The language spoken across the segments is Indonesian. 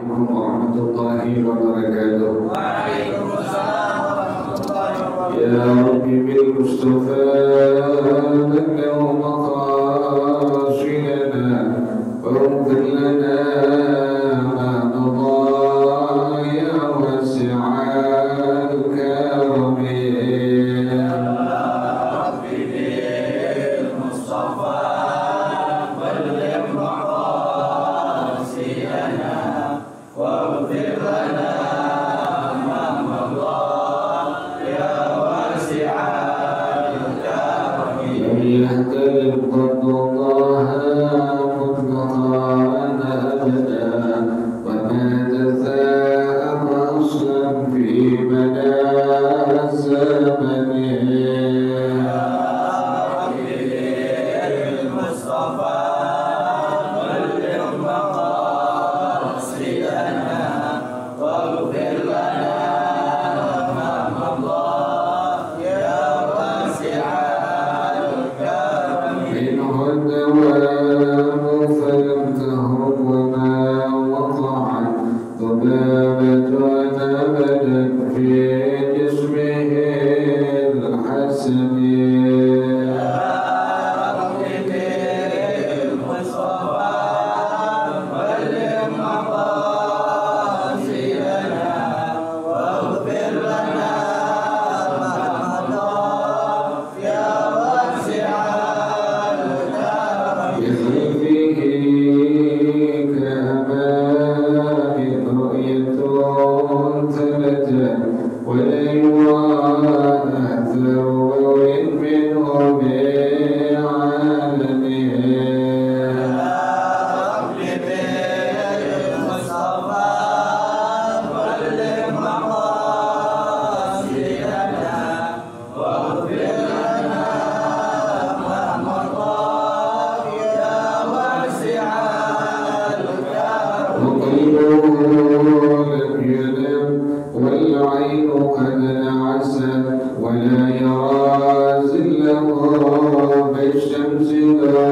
warahmatullahi wabarakatuh. Waalaikumsalam warahmatullahi wabarakatuh. Ya Rabbi bil Mustafa balligh maqasidana waghfir lana ma madha ya wasi'al karam. Ya Rabbi bil Mustafa balligh maqasidana waghfir lana ma madha ya wasi'al karam. لم يهتدم قط الله مطلقا أبدا وما تثاءب أصلا في مدى الزمن. منه الدوام فلم تهرب وما وقعت ذبابة أبدا في جسمه الحسن. بخلفه كأمام رؤية ثبت ولا يرى أثر منه وقلبه لم ينم والعين قد نعست ولا يرى زله بالشمس له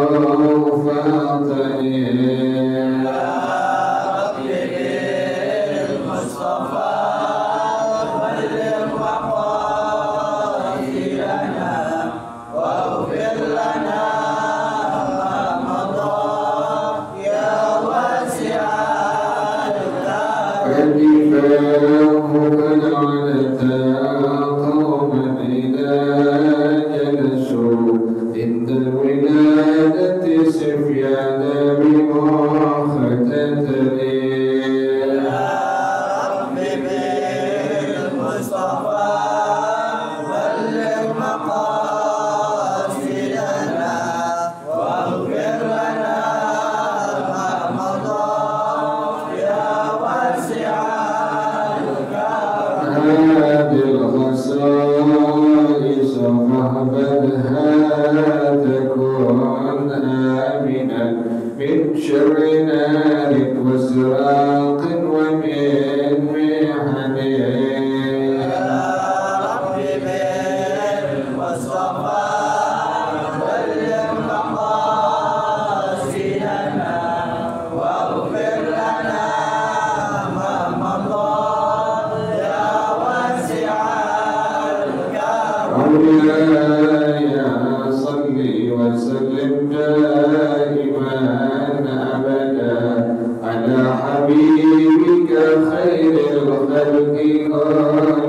فاطنين. فدفاه قد علتا قوما إذا جلسوا عند الولادة سفيان بمؤاخذة بالخصائص فاهبدها تكون آمنا من شر نار وسراق ومن محن. مولاي صل وسلم دائما أبدا على حبيبك خير الخلق كلهم.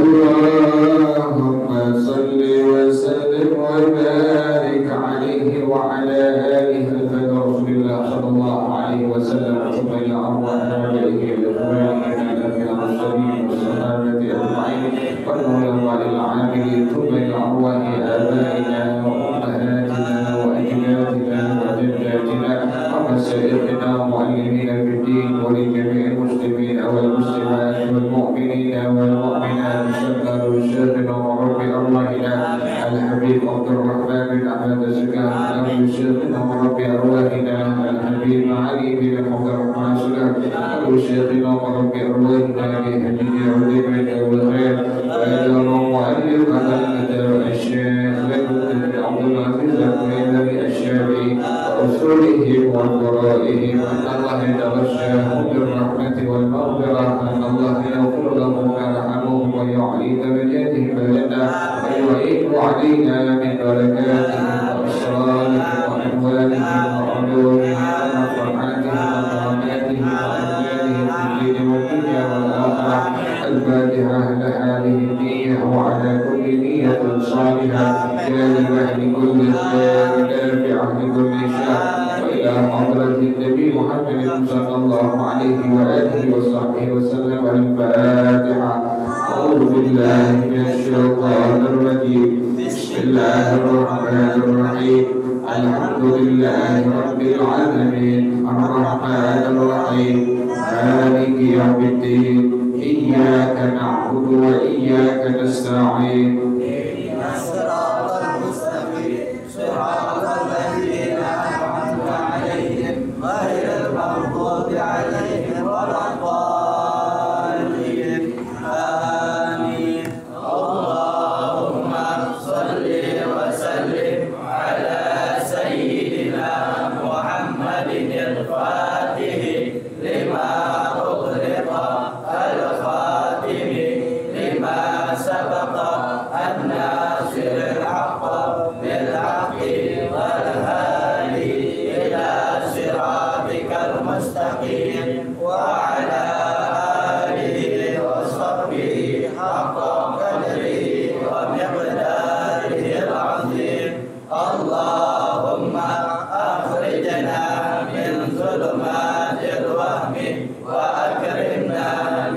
اللهم صل وسلم وبارك عليه وعلى آله الفضل رسول الله صلى الله عليه وسلم. ثم إلى أرواح آبائه وإخواننا الأنبياء المرسلين والصحابة أجمعين والعلماء العاملين. ثم إلى أرواح آبائنا وأمهاتنا وأجدادنا وجداتنا ومشايخنا ومعلمين في الدين ولجميع المسلمين والمسلمات والمؤمنين والمؤمنات شكر وشاهدنا ورب أرواحنا الحبيب عبد الرحمن بن أحمد الزكاة شيخنا رب أرواحنا الحبيب علي بن عبد الرحمن سلام وشيخنا ورب أرواحنا بهدي عودي بين الخير وإلى مؤلف هذا الشيخ بن عبد العزيز الكريم الشافعي ورسوله وقرائه أن الله يتغشاه بالرحمة والمغفرة أن الله يغفر لهم ويرحمهم ويعلي درجاتهم بالجنة ويعيد علينا من بركاتهم وأسرارهم وأموالهم وعلومهم ونفحاتهم وكراماتهم وأمجادهم في الدين والدنيا والآخرة. الفاتحة لهذه النية وعلى كل نية صالحة جالبة لكل خير نافعة لكل شر وإلى حضرة النبي محمد صلى الله عليه وآله وصحبه وسلم. الفاتحة. أعوذ بالله من الشيطان الرجيم. بسم الله الرحمن الرحيم. الحمد لله رب العالمين الرحمن الرحيم مالك يوم الدين إياك نعبد وإياك نستعين اهدنا الصراط المستقيم صراط الذين أنعمت عليهم غير المغضوب عليهم ولا الضالين آمين. اللهم صل وسلم على سيدنا محمد الفاتح لما أغلق الخاتم لما سبق الناصر الحق بالحق والهادي إلى صراطك المستقيم وعلى آله وصحبه حق قدره ومقداره العظيم. اللهم أخرجنا من ظلمات الوهم وأكرمنا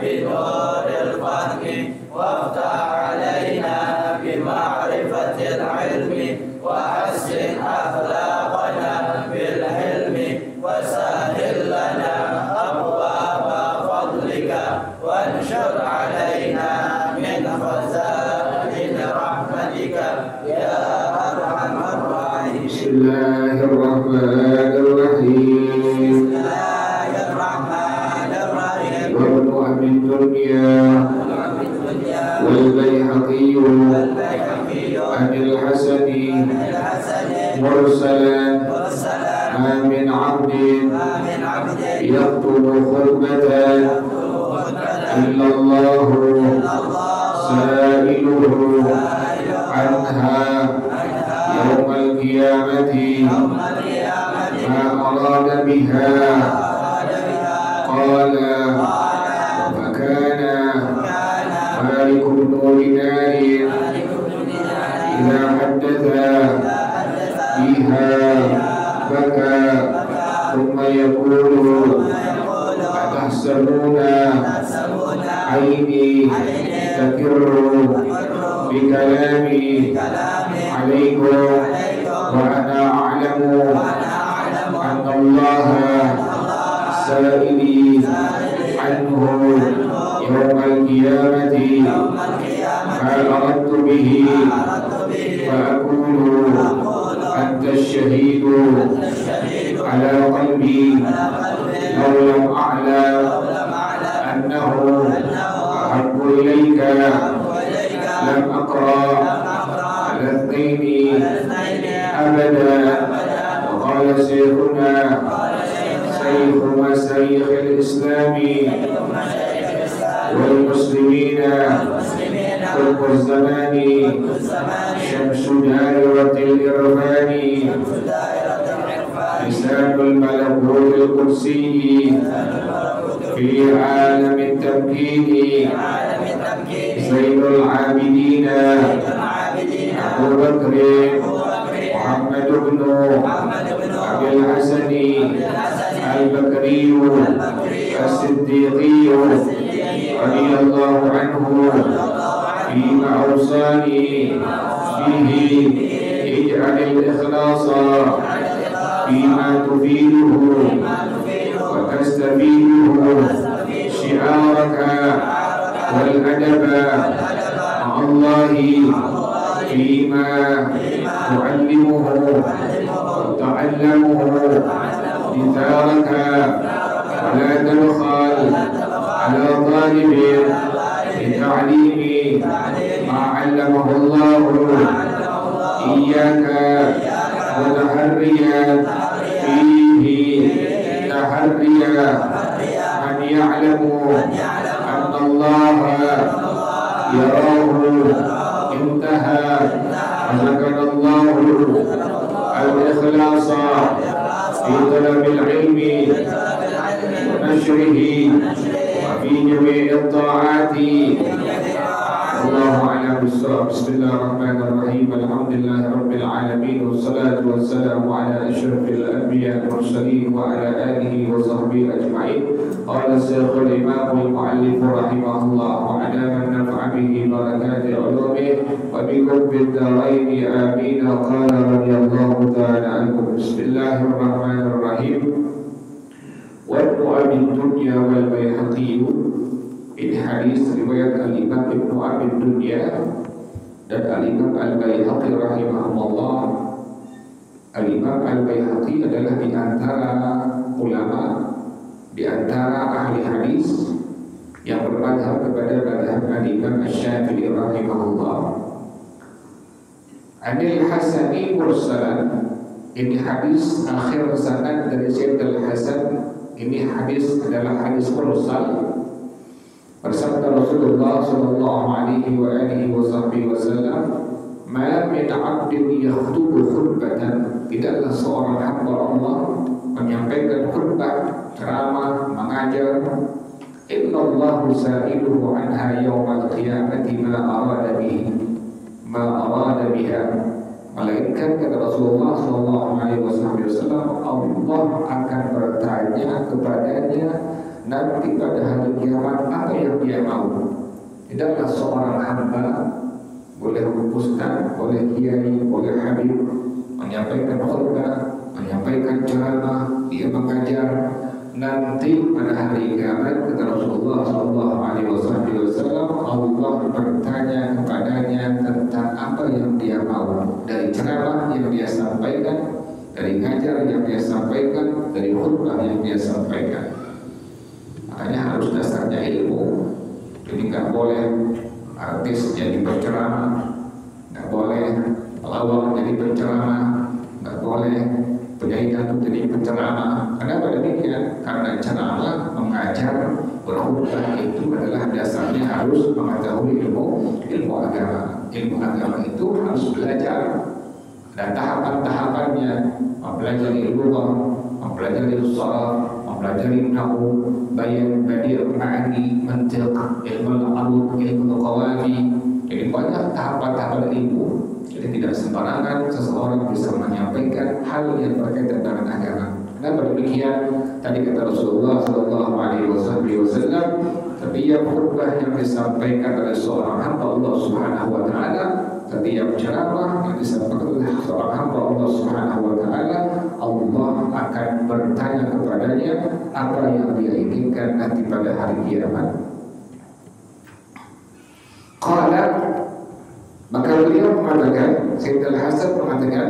بنور الفهم وافتح علينا بمعرفة العلم وحسن أخلاقنا بالحلم وسهل لنا أبواب فضلك وانشر علينا من خزائن رحمتك يا أرحم الراحمين. بسم الله الرحمن الرحيم. بسم الله الرحمن الرحيم. وابن أبي الدنيا والبيهقي عن الحسن مرسلا ما من عبد يخطب خطبة إلا الله سائله عنها يوم القيامة ما أراد بها. قال فكان مالك بن دينار إذا حدث فيها بكى ثم يقول أتحسبون عيني تكر بكلامي عليكم وأنا أعلم أن الله سائلي عنه يوم القيامة ما أردت به فأقول أنت الشهيد على قلبي لو لم أعلم أنه أحب إليك لم أقرأ على الاثنين أبدا. وقال شيخنا شيخ مشايخ الإسلام والمسلمين قطب الزمان شمس دائرة الإرفان لسان الملكوت القدسي في عالم التمكين زين العابدين أبو بكر محمد بن أبي الحسن البكري الصديقي رضي الله عنه فيما أوصاني به اجعل الإخلاص فيما تفيده وتستفيده شعارك والأدب مع الله فيما تعلمه وتعلمه لثارك ولا تبخل على طالب لتعليم ما علمه الله إياك وتحريا فيه تحريا أن يعلم أن الله يراه انتهى وذكر الله الإخلاص في طلب العلم ونشره وفي جميع الطاعات. الله أعلم بالصواب. بسم الله الرحمن الرحيم. الحمد لله رب العالمين والصلاة والسلام على أشرف الأنبياء والمرسلين وعلى آله وصحبه أجمعين. قال الشيخ الإمام المؤلف رحمه الله وعلى من نفع به بركات علومه وبكم في الدارين آمين. قال رضي الله تعالى عنكم. بسم الله الرحمن الرحيم. وابن أبي الدنيا والبيهقي. Ini hadis riwayat Al-Imam Ibnu Abi Dunya dan Al-Imam Al-Baihaqi rahimahullah. Al-Imam Al-Baihaqi adalah di antara ulama, di antara ahli hadis yang bermadhab kepada madhab Al-Imam Asy-Syafi'i rahimahullah. Anil Hasani mursalan. Ini hadis akhir sanad dari Syekh Al-Hasan. Ini hadis adalah hadis mursal. Bersabda Rasulullah sallallahu alaihi wa alihi wasallam, "Ma min 'abdin yakhutubu khutbatan." Tidaklah seorang hamba Allah menyampaikan khutbah, ceramah, mengajar, "Innallaha sa'iluhu 'anha yaumal qiyamati ma arada biha." Melainkan kata Rasulullah sallallahu alaihi wasallam, Allah akan bertanya kepadanya nanti pada hari kiamat apa yang dia mau. Tidaklah seorang hamba, boleh ustaz, boleh kiai, boleh habib, menyampaikan khutbah, menyampaikan ceramah, dia mengajar, nanti pada hari kiamat kata Rasulullah SAW, Allah bertanya kepadanya tentang apa yang dia mau, dari ceramah yang dia sampaikan, dari ngajar yang dia sampaikan, dari khutbah yang dia sampaikan. Makanya harus dasarnya ilmu. Jadi nggak boleh artis jadi penceramah, nggak boleh pelawak jadi penceramah, nggak boleh penyanyi dangdut jadi penceramah. Kenapa demikian? Karena ceramah, mengajar, berkhutbah itu adalah dasarnya harus mengetahui ilmu agama. Ilmu agama itu harus belajar. Dan tahapan-tahapannya, mempelajari ilmu, mempelajari shalah, mempelajari nahwu, bayan, badi', ma'ani, mantiq, ilmu al-arud, ilmu al-qawafi. Jadi banyak tahapan-tahapan ilmu. Jadi tidak sembarangan seseorang bisa menyampaikan hal yang berkaitan dengan agama. Kenapa demikian? Tadi kata Rasulullah sallallahu alaihi wasallam, setiap khutbah yang disampaikan oleh seorang hamba Allah Subhanahu wa taala, setiap ceramah yang disampaikan oleh seorang hamba Allah Subhanahu wa taala, Allah akan bertanya kepadanya apa yang dia inginkan nanti pada hari kiamat. Qala, maka beliau mengatakan, Sayyid Al-Hasan mengatakan,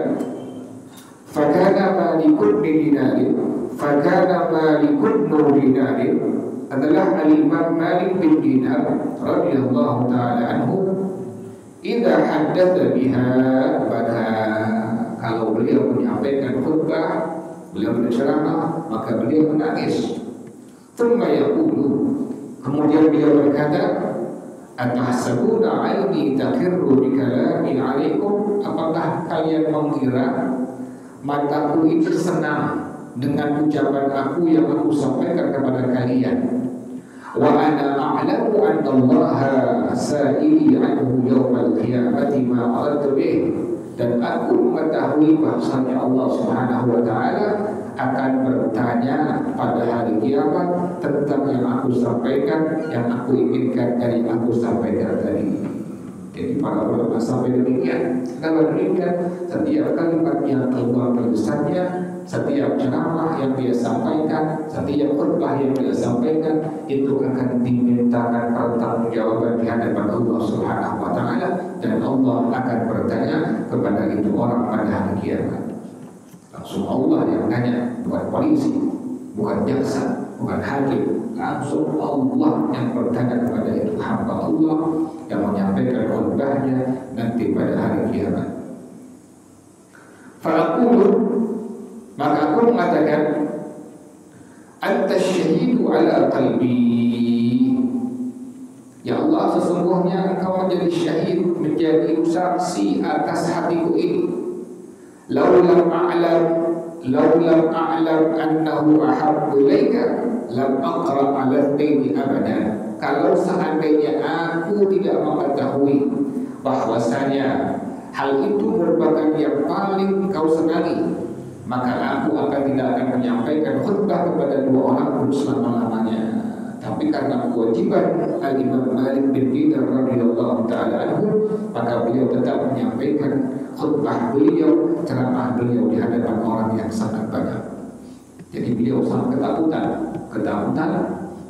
fakana malikun dinarin, fakana malikun dinarin adalah Al-Imam Malik bin Dinar radhiyallahu taala anhu. Idza haddatsa biha, pada kalau beliau menyampaikan khutbah, beliau berceramah, maka beliau menangis. Tsumma yaqulu, kemudian beliau berkata, atahsabuna aini taqirru bi kalami alaikum, apakah kalian mengira mataku itu senang dengan ucapan aku yang aku sampaikan kepada kalian? Wa ana a'lamu anna Allah sa'ili anhu yawmal qiyamati ma aradtu bih, dan aku mengetahui bahwasanya Allah Subhanahu wa taala akan bertanya pada hari kiamat tentang yang aku sampaikan, yang aku inginkan dari yang aku sampaikan tadi. Jadi para ulama sampai demikian. Kenapa demikian? Setiap kalimat yang keluar dari lisannya, setiap ceramah yang dia sampaikan, setiap khutbah yang dia sampaikan, itu akan dimintakan pertanggungjawaban di hadapan Allah Subhanahu wa taala, dan Allah akan bertanya kepada itu orang pada hari kiamat. Langsung Allah yang nanya, bukan polisi, bukan jaksa, bukan hakim. Langsung Allah yang bertanya kepada itu hamba Allah yang menyampaikan khutbahnya nanti pada hari kiamat. Fa'aqulu, maka aku mengatakan, anta syahidu ala qalbi. Ya Allah, sesungguhnya engkau menjadi syahid, menjadi saksi atas hatiku ini. Lau lam a'lam annahu ahabbu ilaika lam aqra 'ala dini abada. Kalau seandainya aku tidak mengetahui bahwasanya hal itu merupakan yang paling kau senangi, maka aku tidak akan menyampaikan khutbah kepada dua orang pun selama-lamanya. Tapi karena kewajiban Al-Imam Malik bin Dinar radhiyallahu ta'ala anhu, maka beliau tetap menyampaikan khutbah beliau, ceramah beliau di hadapan orang yang sangat banyak. Jadi beliau sangat ketakutan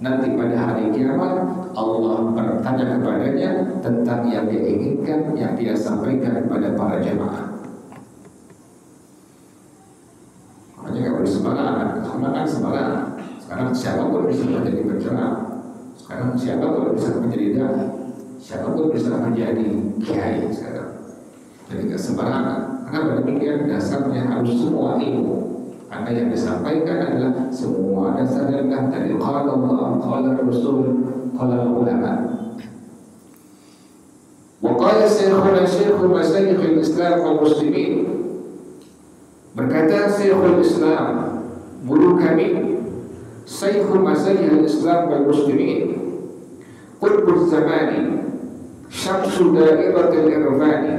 nanti pada hari kiamat Allah bertanya kepadanya tentang yang dia inginkan, yang dia sampaikan kepada para jemaah. Makanya nggak boleh sembarangan, kan sembarangan. Sekarang siapa pun bisa menjadi berceramah. Sekarang siapa pun bisa menjadi dai. Siapa pun bisa menjadi kiai sekarang. Jadi nggak sembarangan. Karena demikian dasarnya harus semua ilmu. Karena yang disampaikan adalah semua dasarnya dari qala Allah, qala Rasul, qala ulama. Wa qala Syekhuna Syekhu Masyayikhul Islam wal Muslimin. Berkata Syekhul Islam, guru kami, Syekhu Masyayikhul Islam wal Muslimin, Qutbuz Zamani, Syamsu Dairatul Irfani,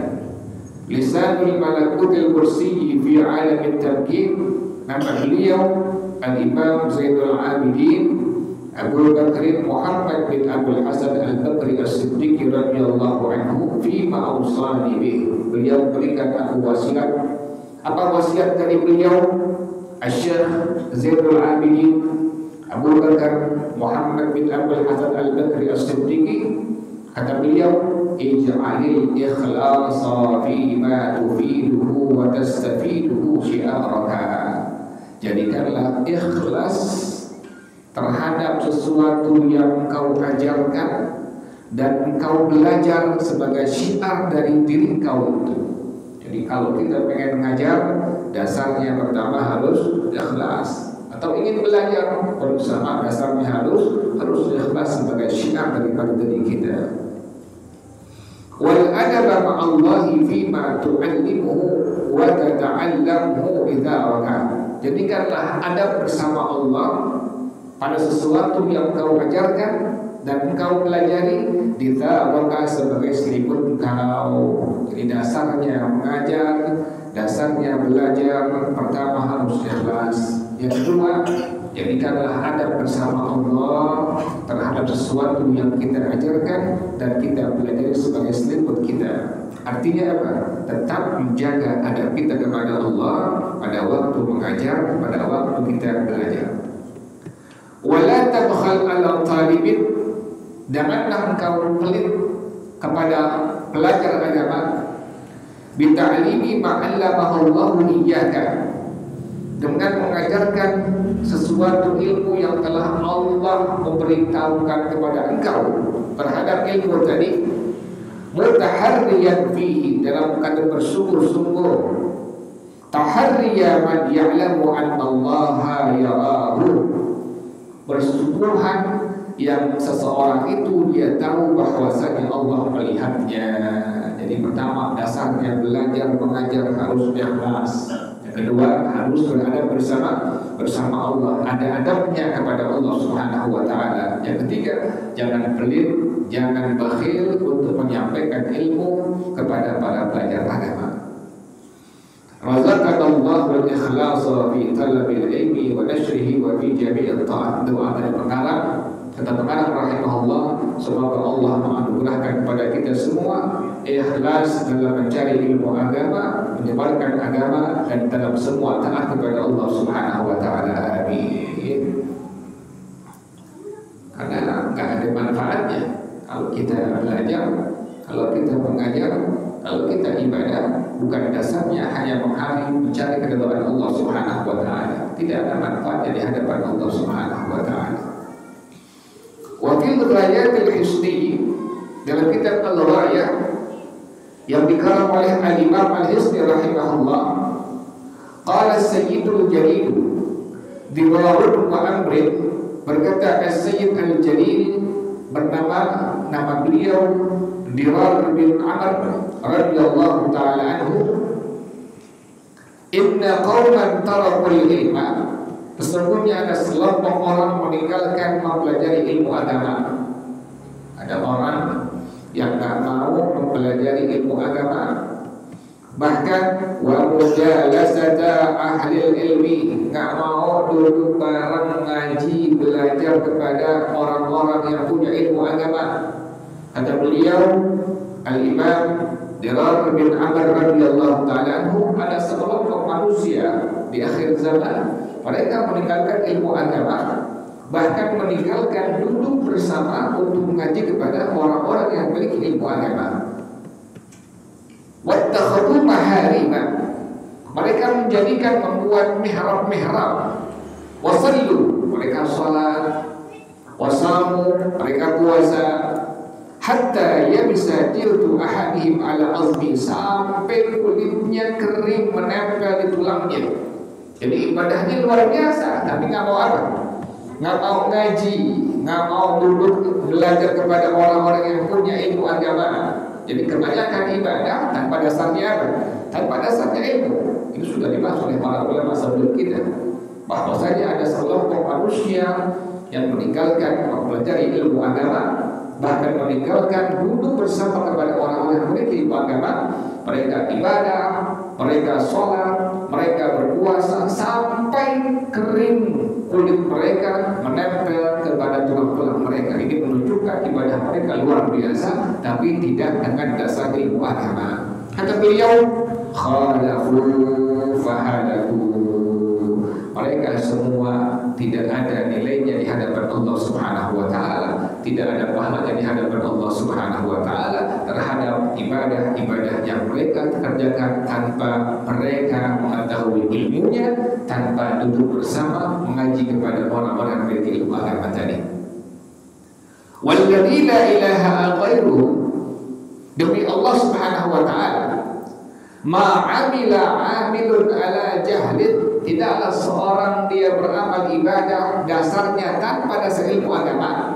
Lisanul Malakutil Kursiyyi fi Alamit Tamkin. Nama beliau Al-Imam Zainul Abidin Abu Bakr Muhammad bin Abdul Hasan Al-Bakri As-Siddiqi radhiyallahu anhu fi ma awsani bih. Beliau berikan aku wasiat. Apa wasiat dari beliau? Asy-Syaikh Zainul Abidin Abu Bakar Muhammad bin Abdul Hasan Al-Bakri As-Siddiqi, kata beliau, ij'alil ikhlasa fi ma tufiduhu wa tastafiduhu syi'araka. Jadikanlah ikhlas terhadap sesuatu yang engkau ajarkan dan engkau belajar sebagai syiar dari diri kau itu. Jadi kalau kita pengen mengajar, dasarnya pertama harus ikhlas. Atau ingin belajar bersama, dasarnya harus ikhlas sebagai syiar daripada diri kita. Wal adaba ma'allahi fima tu'allimuhu wa tata'allamuhu idza waqa'a. Jadikanlah adab bersama Allah pada sesuatu yang engkau ajarkan dan engkau pelajari, idza waqa'a sebagai selimut engkau. Jadi dasarnya mengajar, dasarnya belajar, pertama harus ikhlas. Yang kedua, jadikanlah adab bersama Allah terhadap sesuatu yang kita ajarkan dan kita pelajari sebagai selimut kita. Artinya apa? Tetap menjaga adab kita kepada Allah pada waktu mengajar, pada waktu kita belajar. Wala tabkhal 'ala talibin, janganlah engkau pelit kepada pelajar agama, bita'limi ma'allamahu Allah iyyaka, dengan mengajarkan sesuatu ilmu yang telah Allah memberitahukan kepada engkau terhadap ilmu tadi, mutaharriyan fihi, dalam keadaan bersungguh-sungguh, taharriya man ya'lamu anna Allah yarahu, bersungguhan yang seseorang itu dia tahu bahwasanya Allah melihatnya. Jadi pertama, dasarnya belajar mengajar harus ikhlas. Kedua, harus beradab bersama Allah, ada adabnya kepada Allah Subhanahu wa taala. Yang ketiga, jangan pelit, jangan bakhil untuk menyampaikan ilmu kepada para pelajar agama. Razaqallahu al-ikhlasa fi talabil ilmi wa nashrihi wa fi jami'it ta'at. Doa dari pengarang, kata pengarang rahimahullah, semoga Allah menganugerahkan kepada kita semua ikhlas dalam mencari ilmu agama, menyebarkan agama, dan dalam semua taat kepada Allah Subhanahu wa taala. Amin. Karena enggak ada manfaatnya kalau kita belajar, kalau kita mengajar, kalau kita ibadah, bukan dasarnya hanya mencari keridhaan Allah Subhanahu wa taala. Tidak ada manfaatnya di hadapan Allah Subhanahu wa taala. Wa fil Ghayatil Hisni, dalam kitab Al-Ghayah yang dikarang oleh Al-Imam Al-Hisni rahimahullah, qala Sayyidul Jalil Diwarud wa Amrin, berkata As-Sayyid Al-Jalil bernama nama beliau Dirar bin Amr radhiyallahu ta'ala anhu, inna qauman tarakul ilma, sesungguhnya ada sekelompok orang meninggalkan mempelajari ilmu agama. Ada orang yang tak mau mempelajari ilmu agama, bahkan wa mujalasata ahli ilmi, nggak mau duduk bareng ngaji belajar kepada orang-orang yang punya ilmu agama. Kata beliau Al-Imam Dirar bin Amr radhiyallahu ta'ala anhu, ada sekelompok manusia di akhir zaman, mereka meninggalkan ilmu agama, bahkan meninggalkan duduk bersama untuk mengaji kepada orang-orang yang memiliki ilmu agama. Wattakhadhu maharima, mereka menjadikan membuat mihrab-mihrab. Wasallu, mereka salat. Wasamu, mereka puasa. Hatta yabisa jildu ahadihim ala azmi, sampai kulitnya kering menempel di tulangnya. Jadi ibadahnya luar biasa, tapi nggak mau apa? Nggak mau ngaji, nggak mau duduk belajar kepada orang-orang yang punya ilmu agama. Jadi kebanyakan ibadah tanpa dasarnya apa? Tanpa dasarnya ilmu. Ini sudah dibahas oleh para ulama sebelum kita, bahwasanya ada sekelompok manusia yang meninggalkan mempelajari ilmu agama, bahkan meninggalkan duduk bersama kepada orang-orang yang memiliki ilmu agama. Mereka ibadah, mereka sholat, mereka berpuasa sampai kering kulit mereka menempel kepada tulang-tulang mereka. Ini menunjukkan ibadah mereka luar biasa, tapi tidak dengan dasar ilmu agama. Kata beliau, khalafu fahadaku, mereka semua tidak ada nilainya di hadapan Allah Subhanahu wa taala, tidak ada pahalanya di hadapan Allah Subhanahu wa taala terhadap ibadah-ibadah yang mereka kerjakan tanpa mereka mengetahui ilmunya, tanpa duduk bersama mengaji kepada orang-orang yang memiliki ilmu agama tadi. Walladzi la ilaha ghairuhu, demi Allah Subhanahu wa taala, ma 'amila 'amilun ala jahlin, tidaklah seorang dia beramal ibadah dasarnya tanpa dasar ilmu agama.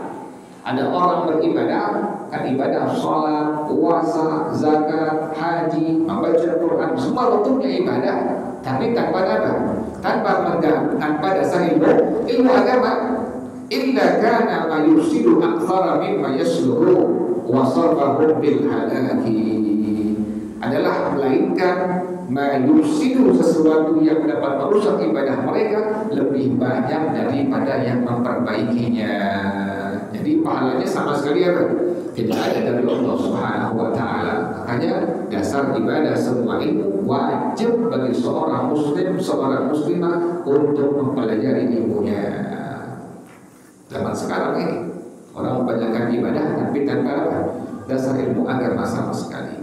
Ada orang beribadah, kan ibadah sholat, puasa, zakat, haji, membaca Quran, semua bentuknya ibadah, tapi tanpa apa? Tanpa dasar ilmu agama. Illa kana ma yusidu aktsara mimma yasluhu wa sarfahu bil halaki, adalah melainkan mayusidu, sesuatu yang dapat merusak ibadah mereka lebih banyak daripada yang memperbaikinya. Jadi pahalanya sama sekali apa? Tidak ada dari Allah Subhanahu wa taala. Makanya dasar ibadah semua ilmu wajib bagi seorang muslim, seorang muslimah untuk mempelajari ilmunya. Zaman sekarang ini orang kebanyakan ibadah tapi tanpa apa? Dasar ilmu agama sama sekali.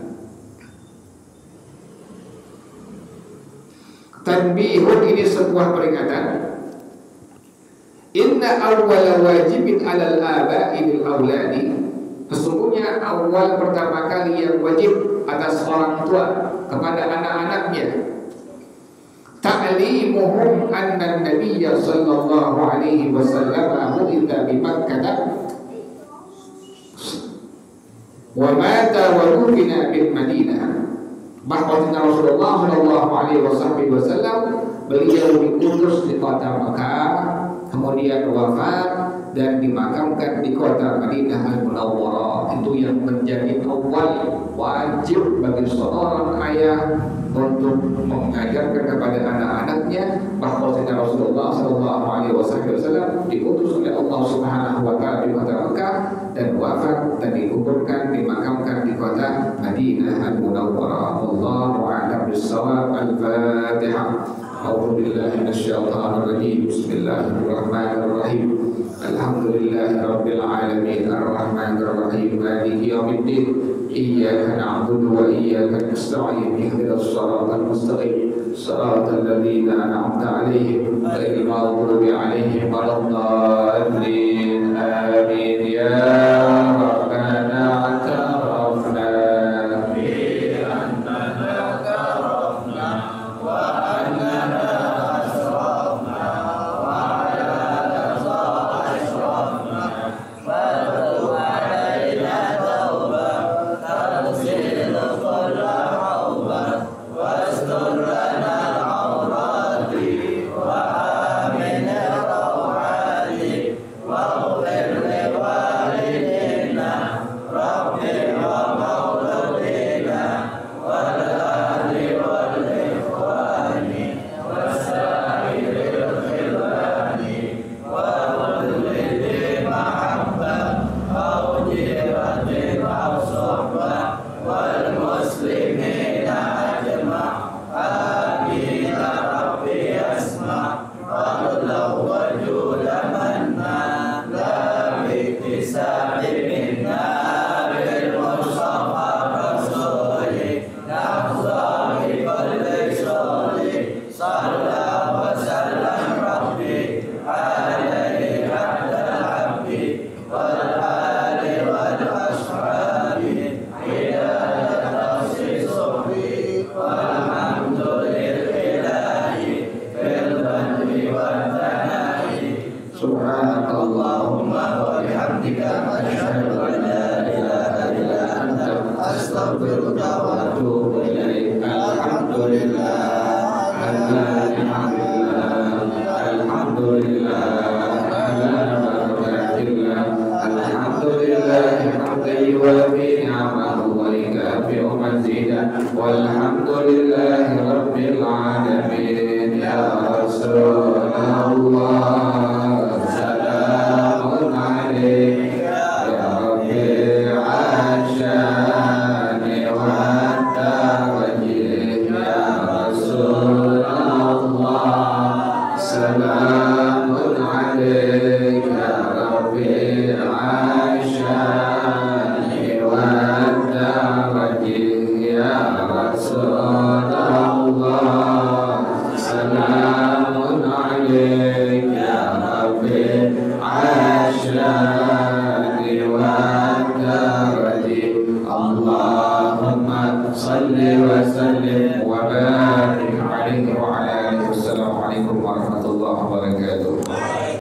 Tanbihun, ini sebuah peringatan. Inna awwala wajibin alal aba'i bil auladi, sesungguhnya awal pertama kali yang wajib atas orang tua kepada anak-anaknya, ta'limuhum anna an-nabiyya sallallahu alaihi wasallam bu'itha bi Makkah wa mata wa dufina bil Madinah, bahwa Rasulullah Shallallahu Alaihi Wasallam beliau diutus di kota Makkah, kemudian wafat dan dimakamkan di kota Madinah Al-Munawwarah. Itu yang menjadi awal wajib bagi seorang ayah untuk mengajarkan kepada anak-anaknya bahwa Rasulullah Shallallahu Alaihi Wasallam diutus oleh Allah Subhanahu Wa Taala di kota Makkah dan wafat dan dikuburkan, dimakamkan di kota Madinah Al-Munawwarah. Wallahu a'lam bis-shawab. Al-Fatihah. A'udzu billahi minasyaitonir rajim. Bismillahirrahmanirrahim. Alhamdulillah. Alhamdulillahi Rabbil Alamin Ar-Rahmanir Rahim Maliki Yawmiddin Iyyaka na'budu wa iyyaka nasta'in Ihdinas siratal mustaqim Siratal ladzina an'amta 'alaihim ghairil maghdubi 'alaihim waladdallin Amin ya Rabbana atarafna Subhanakallahumma wa bihamdika asyhadu an la ilaha illa anta astaghfiruka wa atubu ilaik. Alhamdulillah. Alhamdulillah.